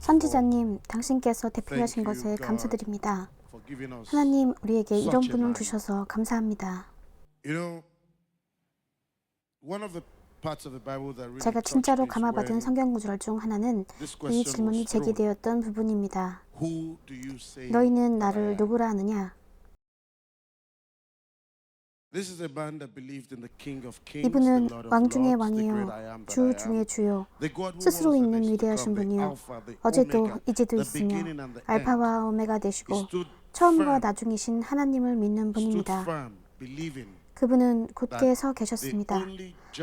선지자님, 당신께서 대표하신 것에 감사드립니다. 하나님, 우리에게 이런 분을 주셔서 감사합니다. 제가 진짜로 감화받은 성경 구절 중 하나는 이 질문이 제기되었던 부분입니다. 너희는 나를 누구라 하느냐? 이분은 왕 중의 왕이요, 주 중의 주요, 스스로 있는 위대하신 분이요, 어제도 이제도 있으며 알파와 오메가 되시고 처음과 나중이신 하나님을 믿는 분입니다. 그분은 굳게 서 계셨습니다.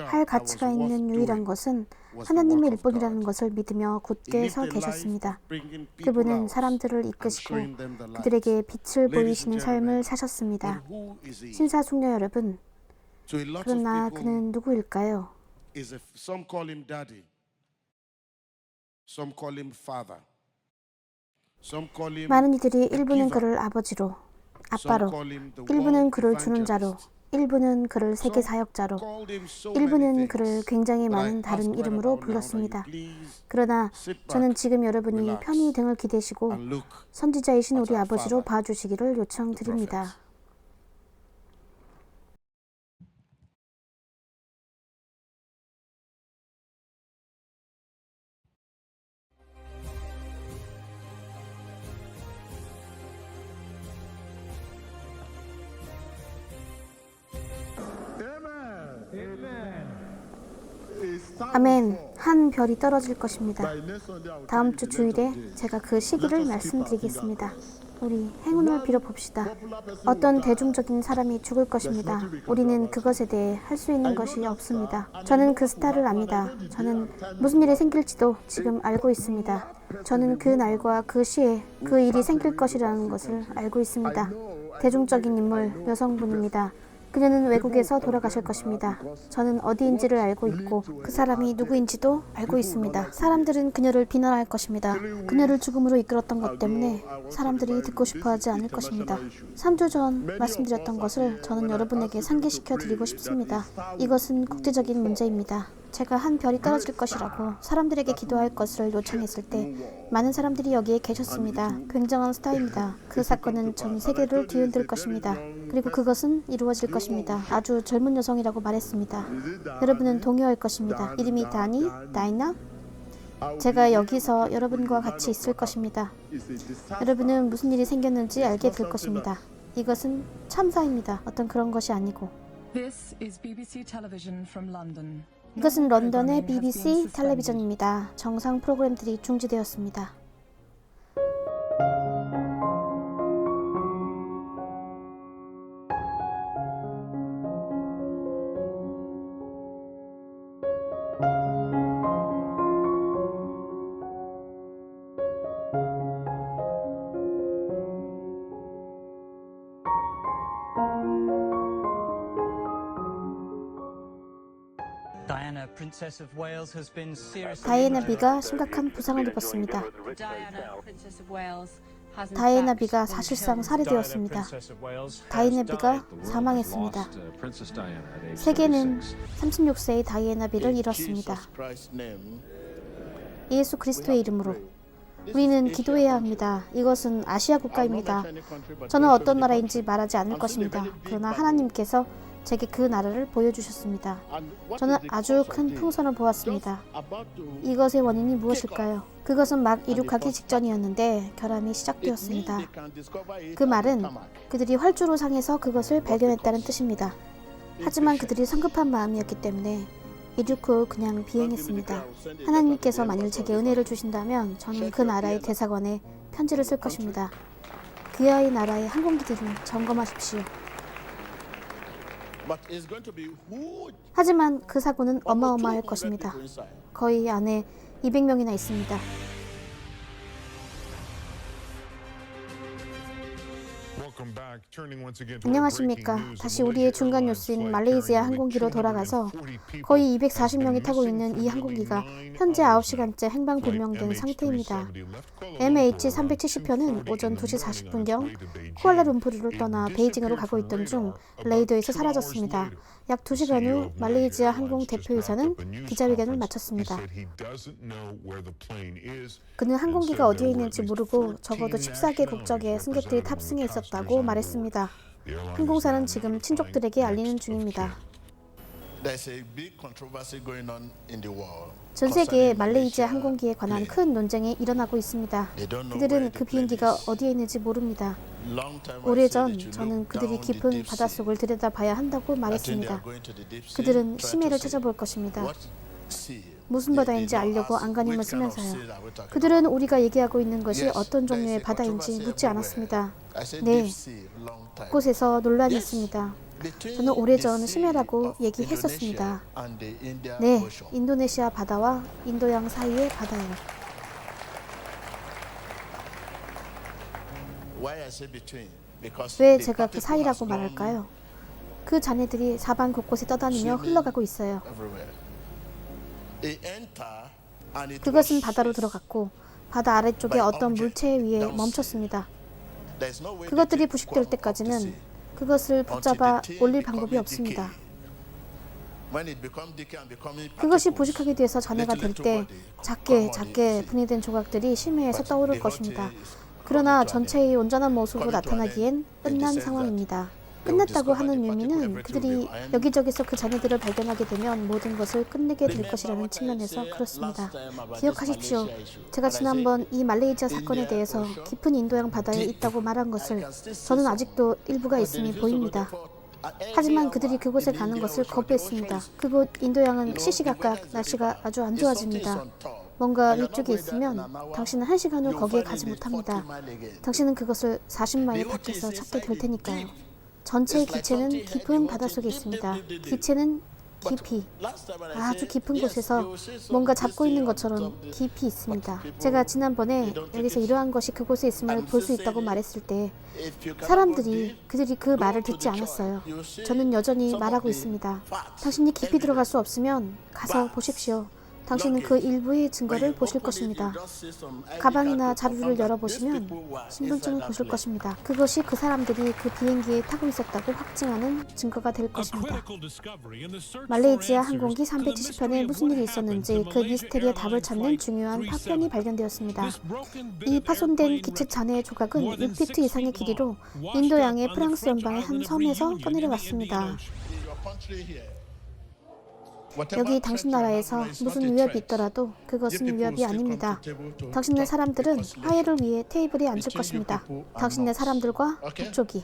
할 가치가 있는 유일한 것은 하나님의 일뿐이라는 것을 믿으며 굳게 서 계셨습니다. 그분은 사람들을 이끄시고 그들에게 빛을 보이시는 삶을 사셨습니다. 신사숙녀 여러분, 그러나 그는 누구일까요? 많은 이들이 일부는 그를 아버지로, 아빠로, 일부는 그를 주는 자로, 일부는 그를 세계 사역자로, 일부는 그를 굉장히 많은 다른 이름으로 불렀습니다. 그러나 저는 지금 여러분이 편히 등을 기대시고 선지자이신 우리 아버지로 봐주시기를 요청드립니다. 아멘. 한 별이 떨어질 것입니다. 다음 주 주일에 제가 그 시기를 말씀드리겠습니다. 우리 행운을 빌어봅시다. 어떤 대중적인 사람이 죽을 것입니다. 우리는 그것에 대해 할 수 있는 것이 없습니다. 저는 그 스타를 압니다. 저는 무슨 일이 생길지도 지금 알고 있습니다. 저는 그 날과 그 시에 그 일이 생길 것이라는 것을 알고 있습니다. 대중적인 인물, 여성분입니다. 그녀는 외국에서 돌아가실 것입니다. 저는 어디인지를 알고 있고 그 사람이 누구인지도 알고 있습니다. 사람들은 그녀를 비난할 것입니다. 그녀를 죽음으로 이끌었던 것 때문에 사람들이 듣고 싶어하지 않을 것입니다. 3주 전 말씀드렸던 것을 저는 여러분에게 상기시켜 드리고 싶습니다. 이것은 국제적인 문제입니다. 제가 한 별이 떨어질 것이라고 사람들에게 기도할 것을 요청했을 때 많은 사람들이 여기에 계셨습니다. 굉장한 스타입니다. 그 사건은 전 세계를 뒤흔들 것입니다. 그리고 그것은 이루어질 것입니다. 아주 젊은 여성이라고 말했습니다. 여러분은 동요할 것입니다. 이름이 다니? 다이나? 제가 여기서 여러분과 같이 있을 것입니다. 여러분은 무슨 일이 생겼는지 알게 될 것입니다. 이것은 참사입니다. 어떤 그런 것이 아니고. 이것은 런던의 BBC 텔레비전입니다. 정상 프로그램들이 중지되었습니다. 다이애나 비가 심각한 부상을 입었습니다. 다이애나 비가 사실상 살해되었습니다. 다이애나 비가 사망했습니다. 세계는 36세의 다이애나 비를 잃었습니다. 예수 그리스도의 이름으로 우리는 기도해야 합니다. 이것은 아시아 국가입니다. 저는 어떤 나라인지 말하지 않을 것입니다. 그러나 하나님께서 제게 그 나라를 보여주셨습니다. 저는 아주 큰 풍선을 보았습니다. 이것의 원인이 무엇일까요? 그것은 막 이륙하기 직전이었는데 결함이 시작되었습니다. 그 말은 그들이 활주로 상에서 그것을 발견했다는 뜻입니다. 하지만 그들이 성급한 마음이었기 때문에 이륙 후 그냥 비행했습니다. 하나님께서 만일 제게 은혜를 주신다면 저는 그 나라의 대사관에 편지를 쓸 것입니다. 그의 나라의 항공기들을 점검하십시오. 하지만 그 사고는 어마어마할 것입니다. 거의 안에 200명이나 있습니다. Welcome back 안녕하십니까. 다시 우리의 중간 뉴스인 말레이시아 항공기로 돌아가서 거의 240명이 타고 있는 이 항공기가 현재 9시간째 행방불명된 상태입니다. MH370편은 오전 2시 40분경 쿠알라룸푸르를 떠나 베이징으로 가고 있던 중 레이더에서 사라졌습니다. 약 2시간 후 말레이시아 항공 대표이사는 기자회견을 마쳤습니다. 그는 항공기가 어디에 있는지 모르고 적어도 14개 국적의 승객들이 탑승해 있었다고 말했습니다. 항공사는 지금 친족들에게 알리는 중입니다. 전 세계에 말레이시아 항공기에 관한 큰 논쟁이 일어나고 있습니다. 그들은 그 비행기가 어디에 있는지 모릅니다. 오래전 저는 그들이 깊은 바닷속을 들여다봐야 한다고 말했습니다. 그들은 심해를 찾아볼 것입니다. 무슨 바다인지 알려고 안간힘을 쓰면서요. 그들은 우리가 얘기하고 있는 것이 어떤 종류의 바다인지 묻지 않았습니다. 네, 그곳에서 논란이 있습니다. 저는 오래전 심해라고 얘기했었습니다. 네, 인도네시아 바다와 인도양 사이의 바다예요. 왜 제가 그 사이라고 말할까요? 그 잔해들이 사방 곳곳에 떠다니며 흘러가고 있어요. 그것은 바다로 들어갔고 바다 아래쪽에 어떤 물체 위에 멈췄습니다. 그것들이 부식될 때까지는 그것을 붙잡아 올릴 방법이 없습니다. 그것이 부식하게 돼서 잔해가 될 때 작게 분해된 조각들이 심해에서 떠오를 것입니다. 그러나 전체의 온전한 모습으로 나타나기엔 끝난 상황입니다. 끝났다고 하는 의미는 그들이 여기저기서 그 잔해들을 발견하게 되면 모든 것을 끝내게 될 것이라는 측면에서 그렇습니다. 기억하십시오. 제가 지난번 이 말레이시아 사건에 대해서 깊은 인도양 바다에 있다고 말한 것을 저는 아직도 일부가 있음이 보입니다. 하지만 그들이 그곳에 가는 것을 거부했습니다. 그곳 인도양은 시시각각 날씨가 아주 안 좋아집니다. 뭔가 위쪽에 있으면 당신은 1시간 후 거기에 가지 못합니다. 당신은 그것을 40마일 밖에서 찾게 될 테니까요. 전체의 기체는 깊은 바닷속에 있습니다. 기체는 깊이, 아주 깊은 곳에서 뭔가 잡고 있는 것처럼 깊이 있습니다. 제가 지난번에 여기서 이러한 것이 그곳에 있음을 볼 수 있다고 말했을 때 그들이 그 말을 듣지 않았어요. 저는 여전히 말하고 있습니다. 당신이 깊이 들어갈 수 없으면 가서 보십시오. 당신은 그 일부의 증거를 보실 것입니다. 가방이나 자료를 열어보시면 신분증을 보실 것입니다. 그것이 그 사람들이 그 비행기에 타고 있었다고 확증하는 증거가 될 것입니다. 말레이시아 항공기 370편에 무슨 일이 있었는지 그 미스테리의 답을 찾는 중요한 파편이 발견되었습니다. 이 파손된 기체 잔해의 조각은 6피트 이상의 길이로 인도양의 프랑스 연방의 한 섬에서 떠내려왔습니다. 여기 당신 나라에서 무슨 위협이 있더라도 그것은 위협이 아닙니다. 당신네 사람들은 화해를 위해 테이블에 앉을 것입니다. 당신네 사람들과 북쪽이.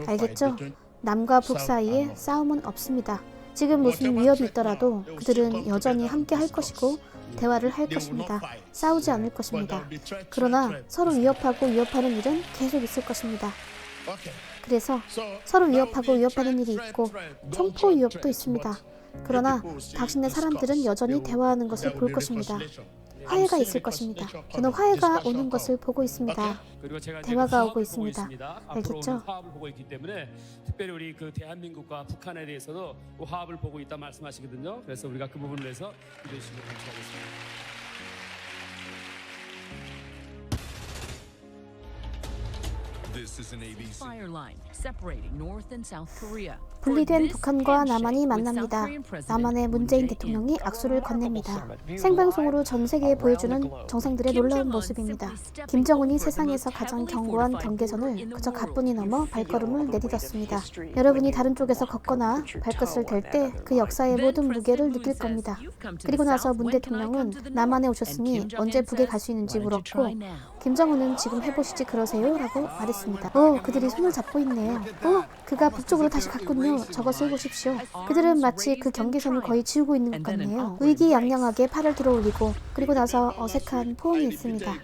알겠죠? 남과 북 사이에 싸움은 없습니다. 지금 무슨 위협이 있더라도 그들은 여전히 함께 할 것이고 대화를 할 것입니다. 싸우지 않을 것입니다. 그러나 서로 위협하고 위협하는 일은 계속 있을 것입니다. 그래서 서로 위협하고 위협하는 일이 있고 총포 위협도 있습니다. 그러나 당신네 사람들은 여전히 대화하는 것을 볼 것입니다. 화해가 있을 것입니다. 저는 화해가 오는 것을 보고 있습니다. 대화가 오고 있습니다. 알겠죠? 화합을 보고 있기 때문에 특별히 우리 그 대한민국과 북한에 대해서도 화합을 보고 있다 말씀하시거든요. 그래서 우리가 그 부분을 위해서 이런 식으로 하겠습니다. 분리된 북한과 남한이 만납니다. 남한의 문재인 대통령이 악수를 건넵니다. 생방송으로 전 세계에 보여주는 정상들의 놀라운 모습입니다. 김정은이 세상에서 가장 견고한 경계선을 그저 가뿐히 넘어 발걸음을 내딛었습니다. 여러분이 다른 쪽에서 걷거나 발끝을 댈 때 그 역사의 모든 무게를 느낄 겁니다. 그리고 나서 문 대통령은 남한에 오셨으니 언제 북에 갈 수 있는지 물었고 김정은은 지금 해보시지 그러세요? 라고 말했습니다. 그들이 손을 잡고 있네요. 그가 북쪽으로 다시 갔군요. 저것을 보십시오. 그들은 마치 그 경계선을 거의 지우고 있는 것 같네요. 의기양양하게 팔을 들어 올리고 그리고 나서 어색한 포옹이 있습니다.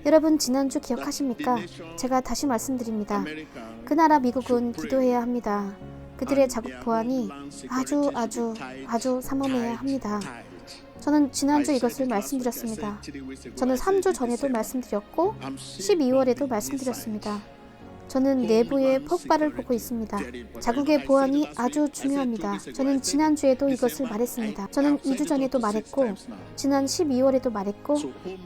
여러분 지난주 기억하십니까? 제가 다시 말씀드립니다. 그 나라 미국은 기도해야 합니다. 그들의 자국 보안이 아주 삼엄해야 합니다. 저는 지난주 이것을 말씀드렸습니다. 저는 3주 전에도 말씀드렸고 12월에도 말씀드렸습니다. 저는 내부의 폭발을 보고 있습니다. 자국의 보안이 아주 중요합니다. 저는 지난주에도 이것을 말했습니다. 저는 2주 전에도 말했고, 지난 12월에도 말했고,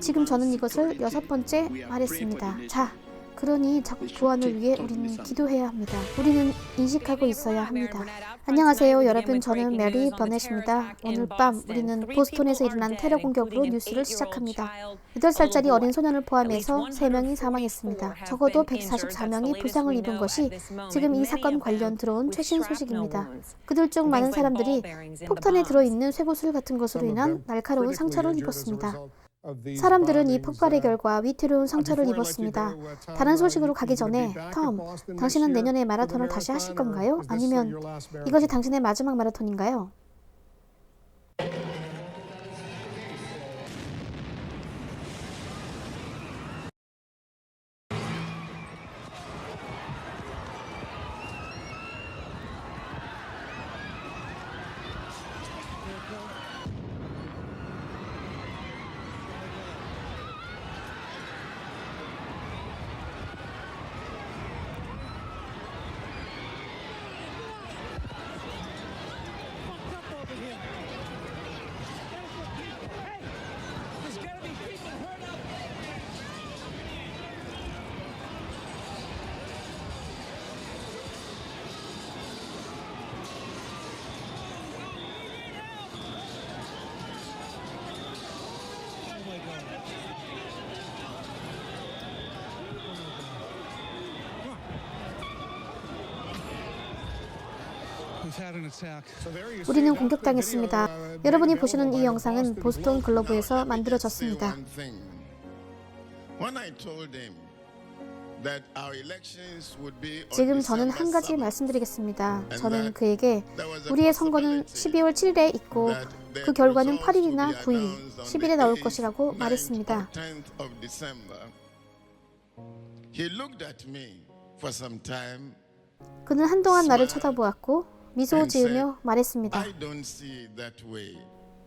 지금 저는 이것을 6번째 말했습니다. 자, 그러니 자국 보안을 위해 우리는 기도해야 합니다. 우리는 인식하고 있어야 합니다. 안녕하세요, 여러분. 저는 메리 버넷입니다. 오늘 밤 우리는 보스턴에서 일어난 테러 공격으로 뉴스를 시작합니다. 8살짜리 어린 소년을 포함해서 3명이 사망했습니다. 적어도 144명이 부상을 입은 것이 지금 이 사건 관련 들어온 최신 소식입니다. 그들 중 많은 사람들이 폭탄에 들어있는 쇠구슬 같은 것으로 인한 날카로운 상처를 입었습니다. 사람들은 이 폭발의 결과 위태로운 상처를 입었습니다. 다른 소식으로 가기 전에, 톰, 당신은 내년에 마라톤을 다시 하실 건가요? 아니면 이것이 당신의 마지막 마라톤인가요? 우리는 공격당했습니다. 여러분이 보시는 이 영상은 보스턴 글로브에서 만들어졌습니다. 지금 저는 한 가지 말씀드리겠습니다. 저는 그에게 우리의 선거는 12월 7일에 있고 그 결과는 8일이나 9일, 10일에 나올 것이라고 말했습니다. 그는 한동안 나를 쳐다보았고 미소 지으며 말했습니다.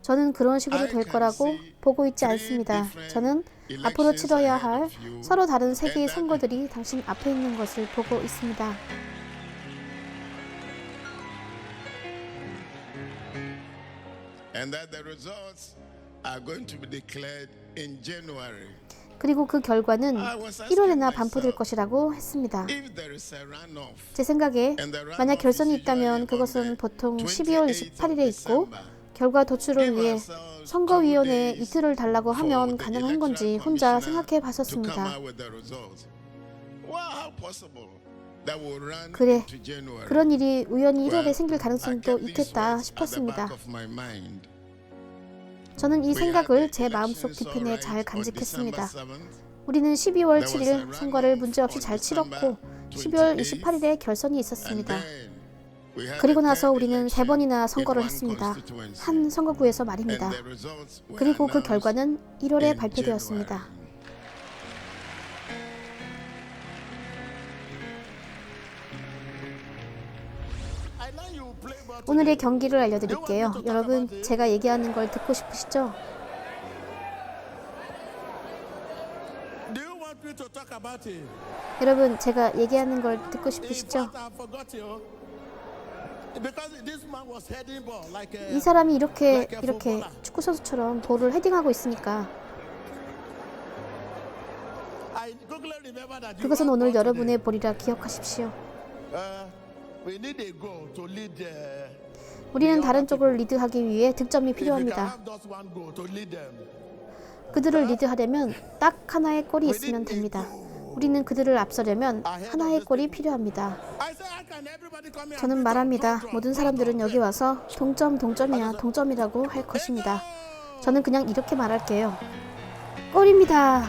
저는 그런 식으로 될 거라고 보고 있지 않습니다. 저는 앞으로 치러야 할 서로 다른 세 개의 선거들이 당신 앞에 있는 것을 보고 있습니다. 그리고 그 결과는 1월에나 반포될 것이라고 했습니다. 제 생각에 만약 결선이 있다면 그것은 보통 12월 28일에 있고 결과 도출을 위해 선거위원회에 이틀을 달라고 하면 가능한 건지 혼자 생각해 봤었습니다. 그래, 그런 일이 우연히 1월에 생길 가능성도 있겠다 싶었습니다. 저는 이 생각을 제 마음속 뒤편에 잘 간직했습니다. 우리는 12월 7일 선거를 문제없이 잘 치렀고 12월 28일에 결선이 있었습니다. 그리고 나서 우리는 3번이나 선거를 했습니다. 한 선거구에서 말입니다. 그리고 그 결과는 1월에 발표되었습니다. 오늘의 경기를 알려드릴게요. 여러분, 제가 얘기하는 걸 듣고 싶으시죠? 여러분, 제가 얘기하는 걸 듣고 싶으시죠? 이 사람이 이렇게 축구 선수처럼 볼을 헤딩하고 있으니까 그것은 오늘 여러분의 볼이라 기억하십시오. 우리는 다른 쪽을 리드하기 위해 득점이 필요합니다. 그들을 리드하려면 딱 하나의 골이 있으면 됩니다. 우리는 그들을 앞서려면 하나의 골이 필요합니다. 저는 말합니다. 모든 사람들은 여기 와서 동점이야, 동점이라고 할 것입니다. 저는 그냥 이렇게 말할게요. 골입니다.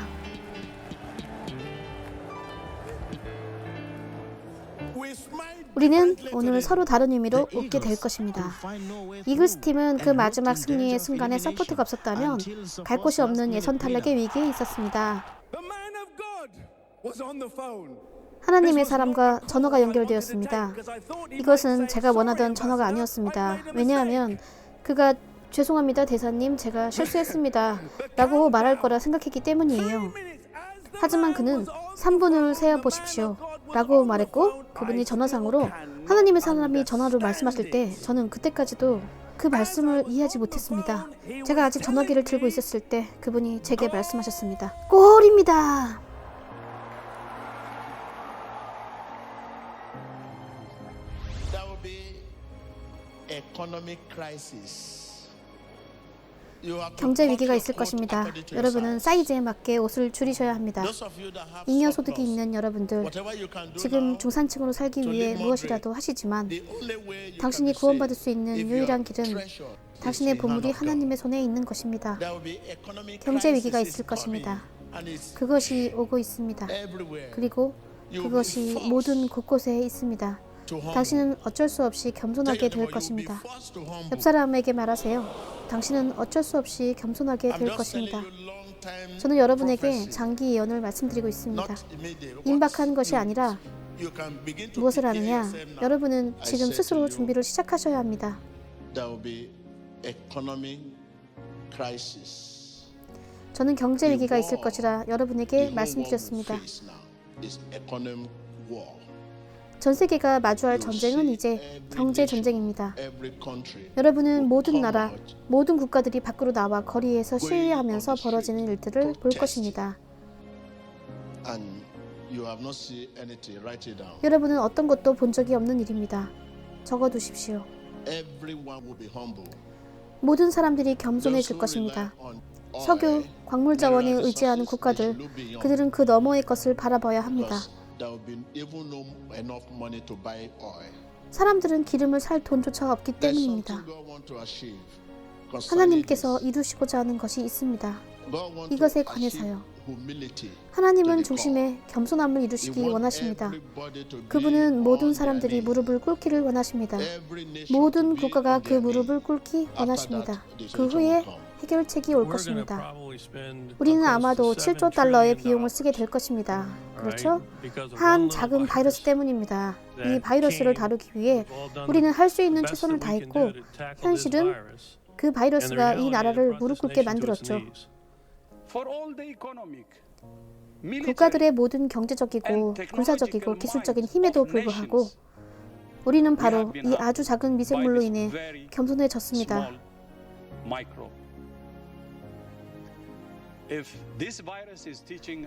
우리는 오늘 서로 다른 의미로 웃게 될 것입니다. 이글스 팀은 그 마지막 승리의 순간에 서포트가 없었다면 갈 곳이 없는 예선 탈락의 위기에 있었습니다. 하나님의 사람과 전화가 연결되었습니다. 이것은 제가 원하던 전화가 아니었습니다. 왜냐하면 그가 죄송합니다 대사님, 제가 실수했습니다 라고 말할 거라 생각했기 때문이에요. 하지만 그는 3분을 세어보십시오. 라고 말했고, 그분이 전화상으로 하나님의 사람이 전화로 말씀하실 때 저는 그때까지도 그 말씀을 이해하지 못했습니다. 제가 아직 전화기를 들고 있었을 때 그분이 제게 말씀하셨습니다. 꼴입니다. There will be economic crisis. 경제 위기가 있을 것입니다. 여러분은 사이즈에 맞게 옷을 줄이셔야 합니다. 잉여 소득이 있는 여러분들, 지금 중산층으로 살기 위해 무엇이라도 하시지만 당신이 구원받을 수 있는 유일한 길은 당신의 보물이 하나님의 손에 있는 것입니다. 경제 위기가 있을 것입니다. 그것이 오고 있습니다. 그리고 그것이 모든 곳곳에 있습니다. 당신은 어쩔 수 없이 겸손하게 될 것입니다. 옆 사람에게 말하세요. 당신은 어쩔 수 없이 겸손하게 될 것입니다. 저는 여러분에게 장기 예언을 말씀드리고 있습니다. 임박한 것이 아니라 무엇을 하느냐? 여러분은 지금 스스로 준비를 시작하셔야 합니다. 저는 경제 위기가 있을 것이라 여러분에게 말씀드렸습니다. 전 세계가 마주할 전쟁은 이제 경제 전쟁입니다. 여러분은 모든 나라, 모든 국가들이 밖으로 나와 거리에서 시위하면서 벌어지는 일들을 볼 것입니다. 여러분은 어떤 것도 본 적이 없는 일입니다. 적어두십시오. 모든 사람들이 겸손해질 것입니다. 석유, 광물 자원에 의지하는 국가들, 그들은 그 너머의 것을 바라봐야 합니다. 사람들은 기름을 살 돈조차 없기 때문입니다. 하나님께서 이루시고자 하는 것이 있습니다. 이것에 관해서요. 하나님은 중심에 겸손함을 이루시기 원하십니다. 그분은 모든 사람들이 무릎을 꿇기를 원하십니다. 모든 국가가 그 무릎을 꿇기 원하십니다. 그 후에 해결책이 올 것입니다. 우리는 아마도 7조 달러의 비용을 쓰게 될 것입니다. 그렇죠? 한 작은 바이러스 때문입니다. 이 바이러스를 다루기 위해 우리는 할 수 있는 최선을 다했고, 현실은 그 바이러스가 이 나라를 무릎 꿇게 만들었죠. 국가들의 모든 경제적이고 군사적이고 기술적인 힘에도 불구하고 우리는 바로 이 아주 작은 미생물로 인해 겸손해졌습니다.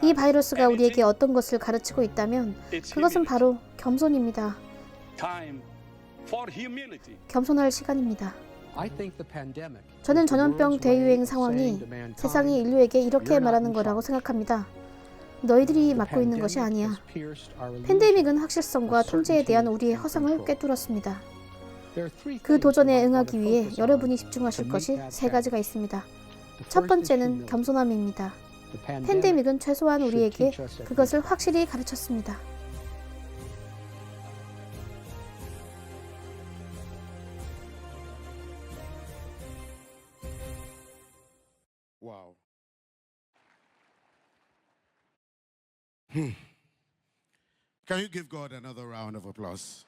이 바이러스가 우리에게 어떤 것을 가르치고 있다면 그것은 바로 겸손입니다. 겸손할 시간입니다. 저는 전염병 대유행 상황이 세상의 인류에게 이렇게 말하는 거라고 생각합니다. 너희들이 맡고 있는 것이 아니야. 팬데믹은 확실성과 통제에 대한 우리의 허상을 꿰뚫었습니다. 그 도전에 응하기 위해 여러분이 집중하실 것이 3가지가 있습니다. 첫 번째는 겸손함입니다. 팬데믹은 최소한 우리에게 그것을 확실히 가르쳤습니다. Wow. Can you give God another round of applause?